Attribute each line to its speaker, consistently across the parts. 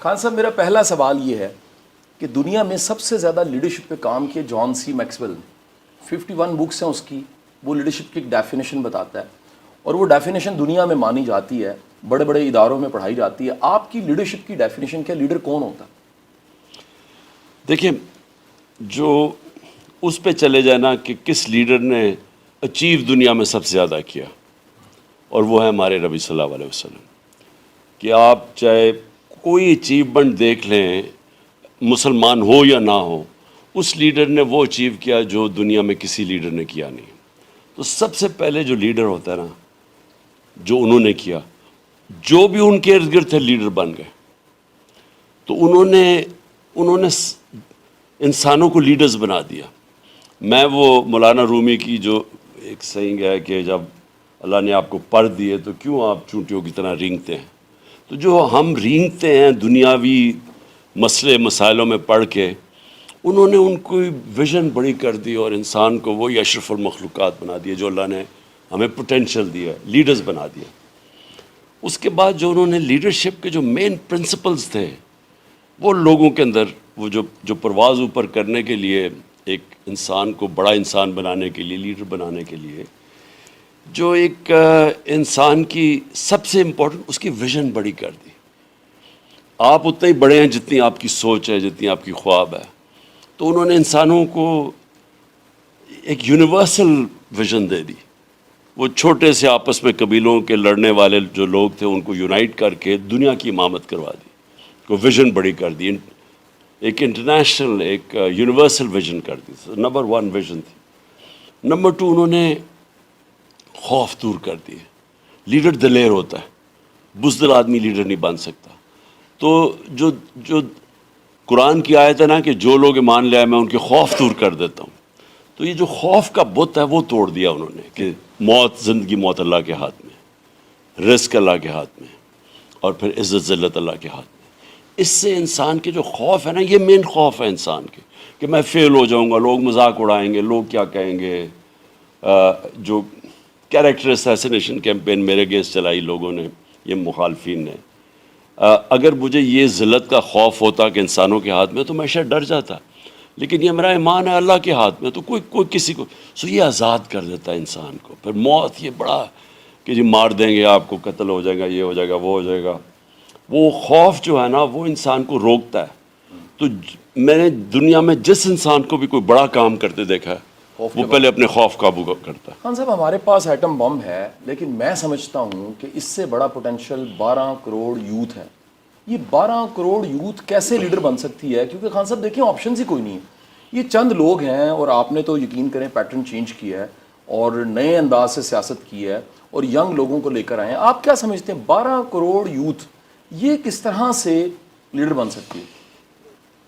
Speaker 1: خان صاحب میرا پہلا سوال یہ ہے کہ دنیا میں سب سے زیادہ لیڈرشپ پہ کام کیے جان سی میکسویل نے 51 بکس ہیں اس کی. وہ لیڈرشپ کی ایک ڈیفینیشن بتاتا ہے اور وہ ڈیفینیشن دنیا میں مانی جاتی ہے, بڑے بڑے اداروں میں پڑھائی جاتی ہے. آپ کی لیڈرشپ کی ڈیفینیشن کیا, لیڈر کون ہوتا ہے؟
Speaker 2: دیکھیں, جو اس پہ چلے جانا کہ کس لیڈر نے اچیو دنیا میں سب سے زیادہ کیا, اور وہ ہے ہمارے نبی صلی اللہ علیہ وسلم. کہ آپ چاہے کوئی اچیومنٹ دیکھ لیں, مسلمان ہو یا نہ ہو, اس لیڈر نے وہ اچیو کیا جو دنیا میں کسی لیڈر نے کیا نہیں. تو سب سے پہلے جو لیڈر ہوتا ہے نا, جو انہوں نے کیا, جو بھی ان کے ارد گرد تھے لیڈر بن گئے. تو انہوں نے انسانوں کو لیڈرز بنا دیا. میں وہ مولانا رومی کی جو ایک سینگ ہے کہ جب اللہ نے آپ کو پر دیے تو کیوں آپ چونٹیوں کی طرح رینگتے ہیں. تو جو ہم رینگتے ہیں دنیاوی مسئلے مسائلوں میں پڑھ کے, انہوں نے ان کو ویژن بڑی کر دی اور انسان کو وہی اشرف المخلوقات بنا دیا جو اللہ نے ہمیں پوٹینشیل دیا, لیڈرز بنا دیا. اس کے بعد جو انہوں نے لیڈرشپ کے جو مین پرنسپلز تھے وہ لوگوں کے اندر, وہ جو پرواز اوپر کرنے کے لیے, ایک انسان کو بڑا انسان بنانے کے لیے, لیڈر بنانے کے لیے, جو ایک انسان کی سب سے امپورٹنٹ اس کی ویژن بڑی کر دی. آپ اتنے ہی بڑے ہیں جتنی آپ کی سوچ ہے, جتنی آپ کی خواب ہے. تو انہوں نے انسانوں کو ایک یونیورسل ویژن دے دی. وہ چھوٹے سے آپس میں قبیلوں کے لڑنے والے جو لوگ تھے ان کو یونائٹ کر کے دنیا کی امامت کروا دی, کو ویژن بڑی کر دی, ایک انٹرنیشنل, ایک یونیورسل ویژن کر دی. نمبر 1 ویژن تھی. نمبر 2 انہوں نے خوف دور کر دیے. لیڈر دلیر ہوتا ہے, بزدل آدمی لیڈر نہیں بن سکتا. تو جو قرآن کی آیت ہے نا کہ جو لوگ ایمان لے آئے میں ان کے خوف دور کر دیتا ہوں, تو یہ جو خوف کا بت ہے وہ توڑ دیا انہوں نے کہ موت, زندگی موت اللہ کے ہاتھ میں, رزق اللہ کے ہاتھ میں, اور پھر عزت ذلت اللہ کے ہاتھ میں. اس سے انسان کے جو خوف ہے نا, یہ مین خوف ہے انسان کے کہ میں فیل ہو جاؤں گا, لوگ مذاق اڑائیں گے, لوگ کیا کہیں گے. جو کیریکٹر اسیسینیشن کیمپین میرے اگینسٹ چلائی لوگوں نے, یہ مخالفین نے, اگر مجھے یہ ذلت کا خوف ہوتا کہ انسانوں کے ہاتھ میں تو میں شاید ڈر جاتا. لیکن یہ میرا ایمان ہے اللہ کے ہاتھ میں, تو کوئی کسی کو یہ آزاد کر دیتا ہے انسان کو. پھر موت یہ بڑا کہ جی مار دیں گے آپ کو, قتل ہو جائے گا, یہ ہو جائے گا, وہ ہو جائے گا. وہ خوف جو ہے نا وہ انسان کو روکتا ہے. تو میں نے دنیا میں جس انسان کو بھی کوئی بڑا کام کرتے دیکھا ہے وہ پہلے اپنے خوف قابو کرتا ہے.
Speaker 1: خان صاحب ہمارے پاس ایٹم بم ہے, لیکن میں سمجھتا ہوں کہ اس سے بڑا پوٹینشیل 12 کروڑ یوتھ ہے. یہ 12 کروڑ یوتھ کیسے لیڈر بن سکتی ہے؟ کیونکہ خان صاحب دیکھیں آپشنز ہی کوئی نہیں ہے. یہ چند لوگ ہیں اور آپ نے تو یقین کریں پیٹرن چینج کیا ہے اور نئے انداز سے سیاست کی ہے اور ینگ لوگوں کو لے کر آئے ہیں. آپ کیا سمجھتے ہیں 12 کروڑ یوتھ یہ کس طرح سے لیڈر بن سکتی ہے؟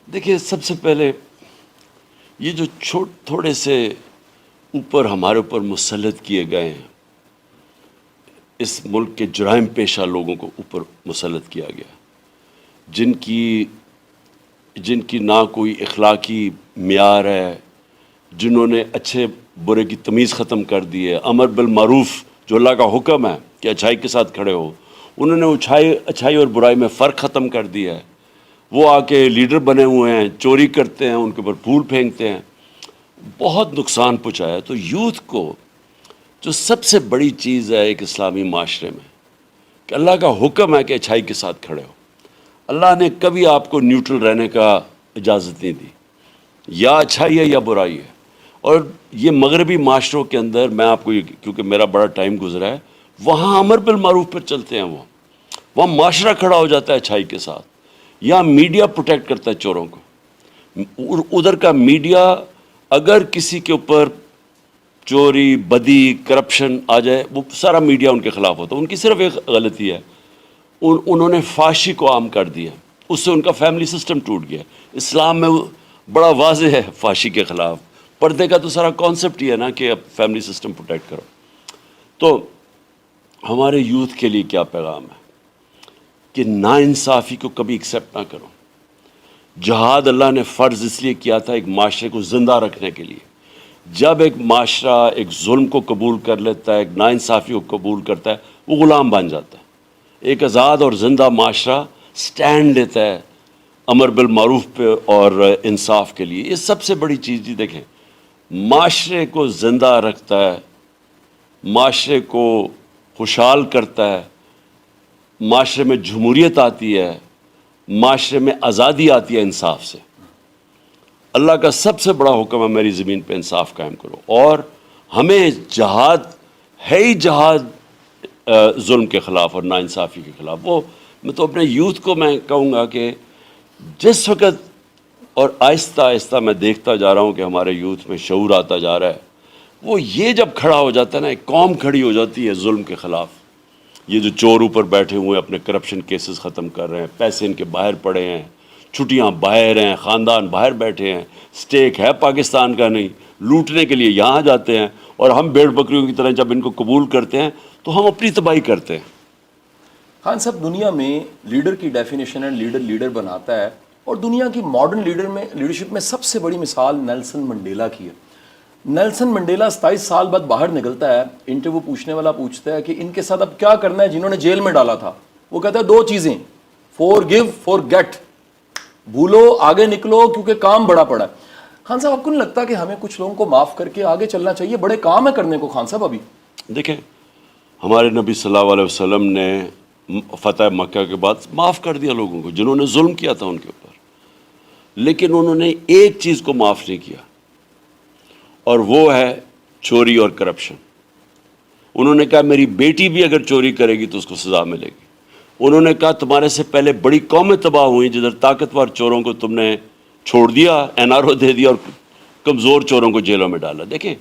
Speaker 2: دیکھیے, سب سے پہلے یہ جو تھوڑے سے اوپر ہمارے اوپر مسلط کیے گئے ہیں, اس ملک کے جرائم پیشہ لوگوں کو اوپر مسلط کیا گیا, جن کی نہ کوئی اخلاقی معیار ہے, جنہوں نے اچھے برے کی تمیز ختم کر دی ہے. امر بالمعروف جو اللہ کا حکم ہے کہ اچھائی کے ساتھ کھڑے ہو, انہوں نے اچھائی اور برائی میں فرق ختم کر دیا ہے. وہ آ کے لیڈر بنے ہوئے ہیں, چوری کرتے ہیں, ان کے اوپر پھول پھینکتے ہیں, بہت نقصان پہنچایا. تو یوتھ کو جو سب سے بڑی چیز ہے ایک اسلامی معاشرے میں کہ اللہ کا حکم ہے کہ اچھائی کے ساتھ کھڑے ہو. اللہ نے کبھی آپ کو نیوٹرل رہنے کا اجازت نہیں دی, یا اچھائی ہے یا برائی ہے. اور یہ مغربی معاشروں کے اندر, میں آپ کو کیونکہ میرا بڑا ٹائم گزرا ہے, وہاں امر بالمعروف پر چلتے ہیں, وہاں معاشرہ کھڑا ہو جاتا ہے اچھائی کے ساتھ. یہاں میڈیا پروٹیکٹ کرتا ہے چوروں کو. ادھر کا میڈیا اگر کسی کے اوپر چوری, بدی, کرپشن آ جائے, وہ سارا میڈیا ان کے خلاف ہوتا ہے. ان کی صرف ایک غلطی ہے, انہوں نے فحاشی کو عام کر دیا, اس سے ان کا فیملی سسٹم ٹوٹ گیا. اسلام میں بڑا واضح ہے فحاشی کے خلاف. پردے کا تو سارا کانسیپٹ ہی ہے نا کہ اب فیملی سسٹم پروٹیکٹ کرو. تو ہمارے یوتھ کے لیے کیا پیغام ہے کہ ناانصافی کو کبھی ایکسیپٹ نہ کرو. جہاد اللہ نے فرض اس لیے کیا تھا ایک معاشرے کو زندہ رکھنے کے لیے. جب ایک معاشرہ ایک ظلم کو قبول کر لیتا ہے, ایک ناانصافی کو قبول کرتا ہے, وہ غلام بن جاتا ہے. ایک آزاد اور زندہ معاشرہ اسٹینڈ لیتا ہے امر بالمعروف پہ اور انصاف کے لیے. یہ سب سے بڑی چیز جی دیکھیں, معاشرے کو زندہ رکھتا ہے, معاشرے کو خوشحال کرتا ہے, معاشرے میں جمہوریت آتی ہے, معاشرے میں آزادی آتی ہے انصاف سے. اللہ کا سب سے بڑا حکم ہے میری زمین پہ انصاف قائم کرو. اور ہمیں جہاد ہے ہی جہاد ظلم کے خلاف اور ناانصافی کے خلاف. وہ میں تو اپنے یوتھ کو میں کہوں گا کہ جس وقت, اور آہستہ آہستہ میں دیکھتا جا رہا ہوں کہ ہمارے یوتھ میں شعور آتا جا رہا ہے, وہ یہ جب کھڑا ہو جاتا ہے نا, ایک قوم کھڑی ہو جاتی ہے ظلم کے خلاف. یہ جو چور اوپر بیٹھے ہوئے ہیں اپنے کرپشن کیسز ختم کر رہے ہیں, پیسے ان کے باہر پڑے ہیں, چھٹیاں باہر ہیں, خاندان باہر بیٹھے ہیں, سٹیک ہے پاکستان کا نہیں, لوٹنے کے لیے یہاں جاتے ہیں, اور ہم بھیڑ بکریوں کی طرح جب ان کو قبول کرتے ہیں تو ہم اپنی تباہی کرتے ہیں.
Speaker 1: خان صاحب, دنیا میں لیڈر کی ڈیفینیشن ہے لیڈر لیڈر بناتا ہے, اور دنیا کی ماڈرن لیڈرشپ میں سب سے بڑی مثال نیلسن منڈیلا کی ہے. نیلسن منڈیلا 27 سال بعد باہر نکلتا ہے, انٹرویو پوچھنے والا پوچھتا ہے کہ ان کے ساتھ اب کیا کرنا ہے جنہوں نے جیل میں ڈالا تھا. وہ کہتا ہے 2 چیزیں, فورگیو فورگیٹ, بھولو آگے نکلو کیونکہ کام بڑا پڑا ہے. خان صاحب, آپ کو نہیں لگتا کہ ہمیں کچھ لوگوں کو معاف کر کے آگے چلنا چاہیے؟ بڑے کام ہے کرنے کو خان صاحب. ابھی
Speaker 2: دیکھیں, ہمارے نبی صلی اللہ علیہ وسلم نے فتح مکہ کے بعد معاف کر دیا لوگوں کو جنہوں نے ظلم کیا تھا ان کے اوپر, لیکن انہوں نے ایک چیز کو معاف نہیں کیا, اور وہ ہے چوری اور کرپشن. انہوں نے کہا میری بیٹی بھی اگر چوری کرے گی تو اس کو سزا ملے گی. انہوں نے کہا تمہارے سے پہلے بڑی قومیں تباہ ہوئیں جدھر طاقتور چوروں کو تم نے چھوڑ دیا, NRO دے دیا, اور کمزور چوروں کو جیلوں میں ڈالا. دیکھیں,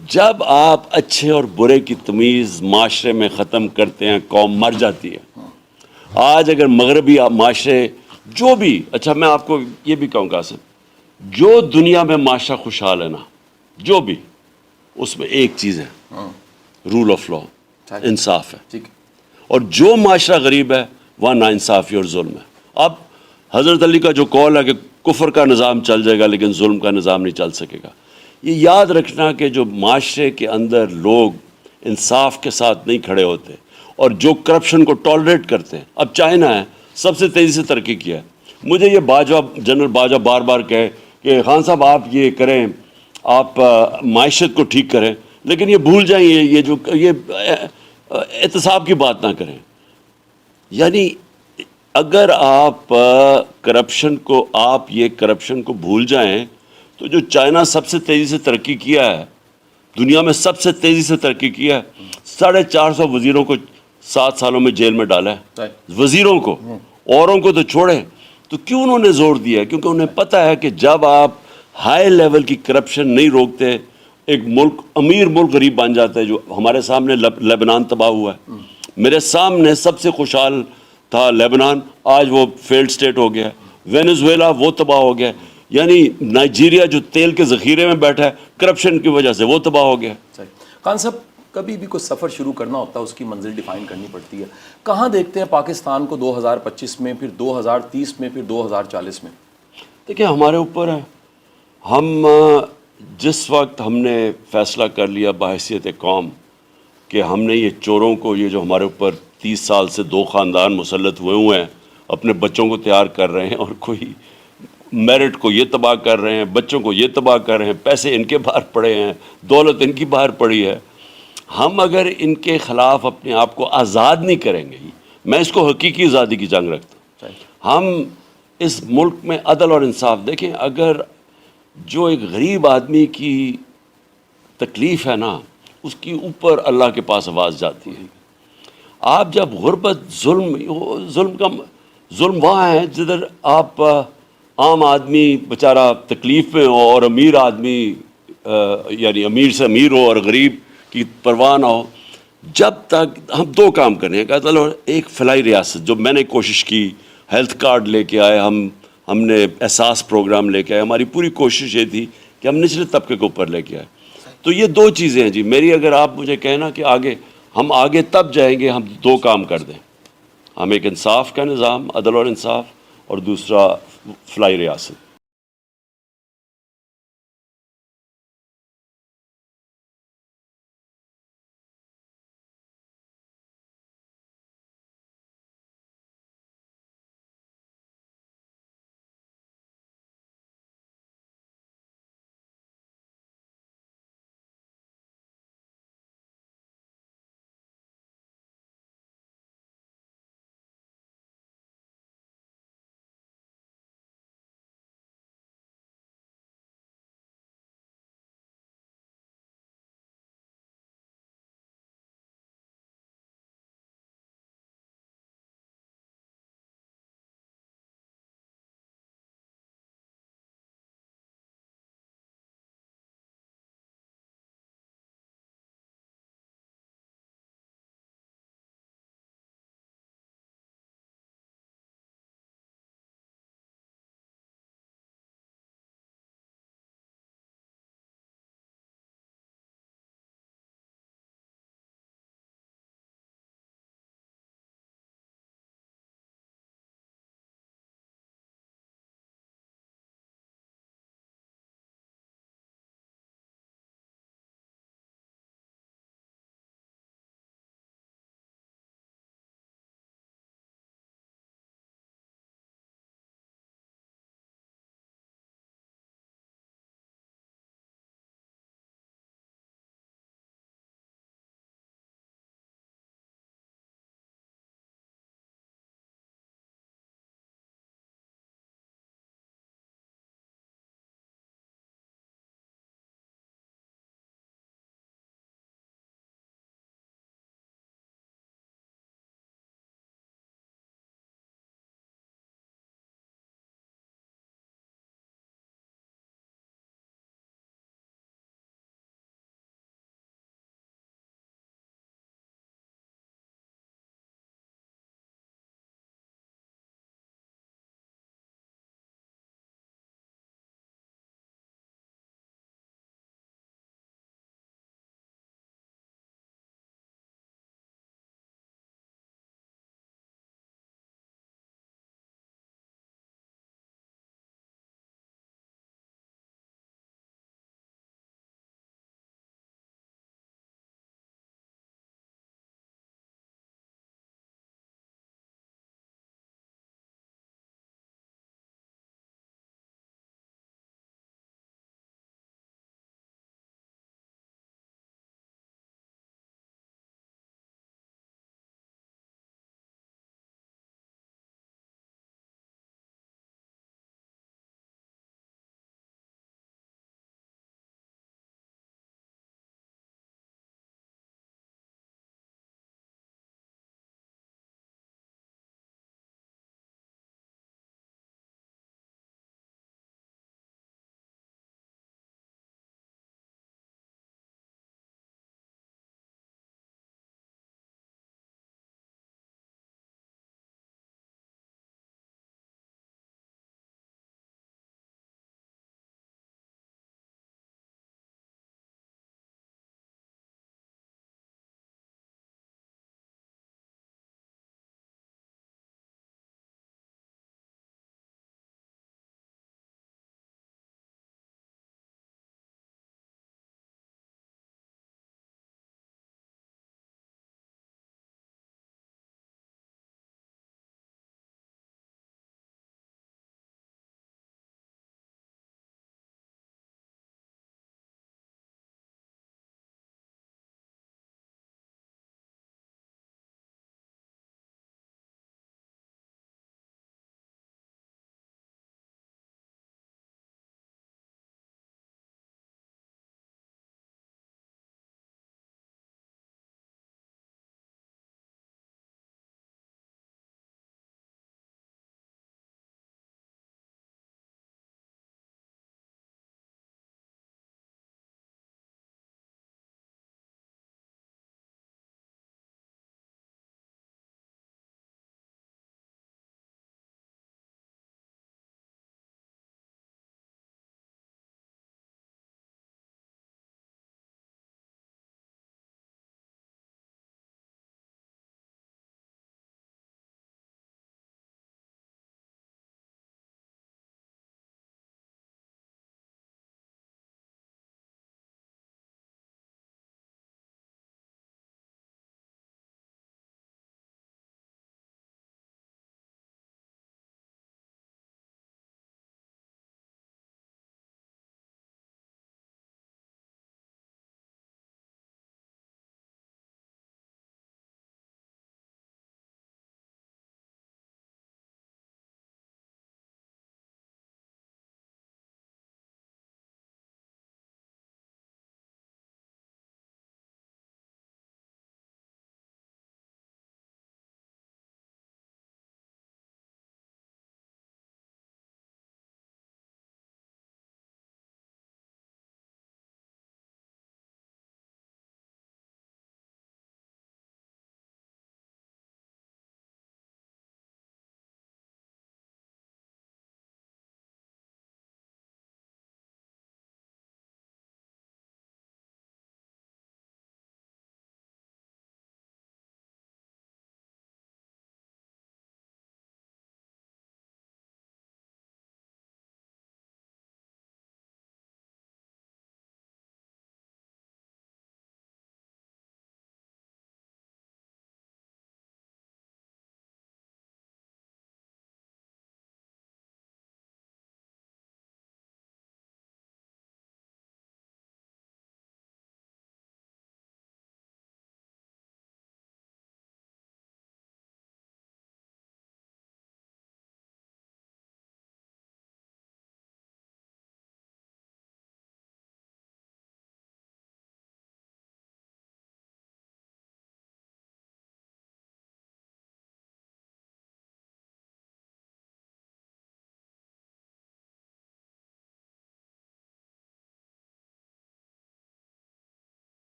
Speaker 2: جب آپ اچھے اور برے کی تمیز معاشرے میں ختم کرتے ہیں قوم مر جاتی ہے. آج اگر مغربی معاشرے جو بھی, اچھا میں آپ کو یہ بھی کہوں گا سر, جو دنیا میں معاشرہ خوشحال ہے نا, جو بھی, اس میں ایک چیز ہے, رول آف لا, انصاف ہے.
Speaker 1: ٹھیک.
Speaker 2: اور جو معاشرہ غریب ہے وہاں ناانصافی اور ظلم ہے. اب حضرت علی کا جو قول ہے کہ کفر کا نظام چل جائے گا لیکن ظلم کا نظام نہیں چل سکے گا, یہ یاد رکھنا کہ جو معاشرے کے اندر لوگ انصاف کے ساتھ نہیں کھڑے ہوتے اور جو کرپشن کو ٹالریٹ کرتے ہیں. اب چائنا ہے, سب سے تیزی سے ترقی کیا ہے. مجھے یہ باجوہ, جنرل باجوہ بار بار کہے کہ خان صاحب آپ یہ کریں, آپ معیشت کو ٹھیک کریں, لیکن یہ بھول جائیں یہ احتساب کی بات نہ کریں. یعنی اگر آپ یہ کرپشن کو بھول جائیں تو جو چائنا سب سے تیزی سے ترقی کیا ہے, دنیا میں سب سے تیزی سے ترقی کیا ہے, 450 وزیروں کو 7 سالوں میں جیل میں ڈالا ہے. وزیروں کو, اوروں کو تو چھوڑیں. تو کیوں انہوں نے زور دیا ہے؟ کیونکہ انہیں پتہ ہے کہ جب آپ ہائی لیول کی کرپشن نہیں روکتے, ایک ملک, امیر ملک غریب بن جاتا ہے. جو ہمارے سامنے لیبنان تباہ ہوا ہے, میرے سامنے سب سے خوشحال تھا لیبنان, آج وہ فیلڈ سٹیٹ ہو گیا. وینزویلا وہ تباہ ہو گیا. یعنی نائجیریا جو تیل کے ذخیرے میں بیٹھا ہے کرپشن کی وجہ سے, وہ تباہ ہو گیا.
Speaker 1: خان صاحب, کبھی بھی کوئی سفر شروع کرنا ہوتا ہے اس کی منزل ڈیفائن کرنی پڑتی ہے. کہاں دیکھتے ہیں پاکستان کو 2025 میں, پھر 2030 میں, پھر 2040 میں؟
Speaker 2: دیکھیں, ہمارے اوپر ہے. ہم جس وقت ہم نے فیصلہ کر لیا بحیثیت قوم کہ ہم نے یہ چوروں کو, یہ جو ہمارے اوپر 30 سال سے 2 خاندان مسلط ہوئے ہیں, اپنے بچوں کو تیار کر رہے ہیں, اور کوئی میرٹ کو یہ تباہ کر رہے ہیں, بچوں کو یہ تباہ کر رہے ہیں, پیسے ان کے باہر پڑے ہیں, دولت ان کی باہر پڑی ہے. ہم اگر ان کے خلاف اپنے آپ کو آزاد نہیں کریں گے, میں اس کو حقیقی آزادی کی جنگ رکھتا ہوں. ہم اس ملک میں عدل اور انصاف, دیکھیں اگر جو ایک غریب آدمی کی تکلیف ہے نا, اس کی اوپر اللہ کے پاس آواز جاتی ہے. آپ جب غربت, ظلم وہاں ہے جدھر آپ عام آدمی بیچارہ تکلیف میں ہو, اور امیر آدمی یعنی امیر سے امیر ہو اور غریب کی پرواہ نہ ہو. جب تک ہم 2 کام کریں ہیں, کہتا ہے ایک فلاحی ریاست, جو میں نے کوشش کی, ہیلتھ کارڈ لے کے آئے ہم نے احساس پروگرام لے کے آئے. ہماری پوری کوشش یہ تھی کہ ہم نچلے طبقے کو اوپر لے کے آئے. تو یہ 2 چیزیں ہیں جی میری. اگر آپ مجھے کہنا کہ ہم آگے تب جائیں گے ہم 2 کام کر دیں, ہم ایک انصاف کا نظام, عدل اور انصاف, اور دوسرا فلاحی ریاست.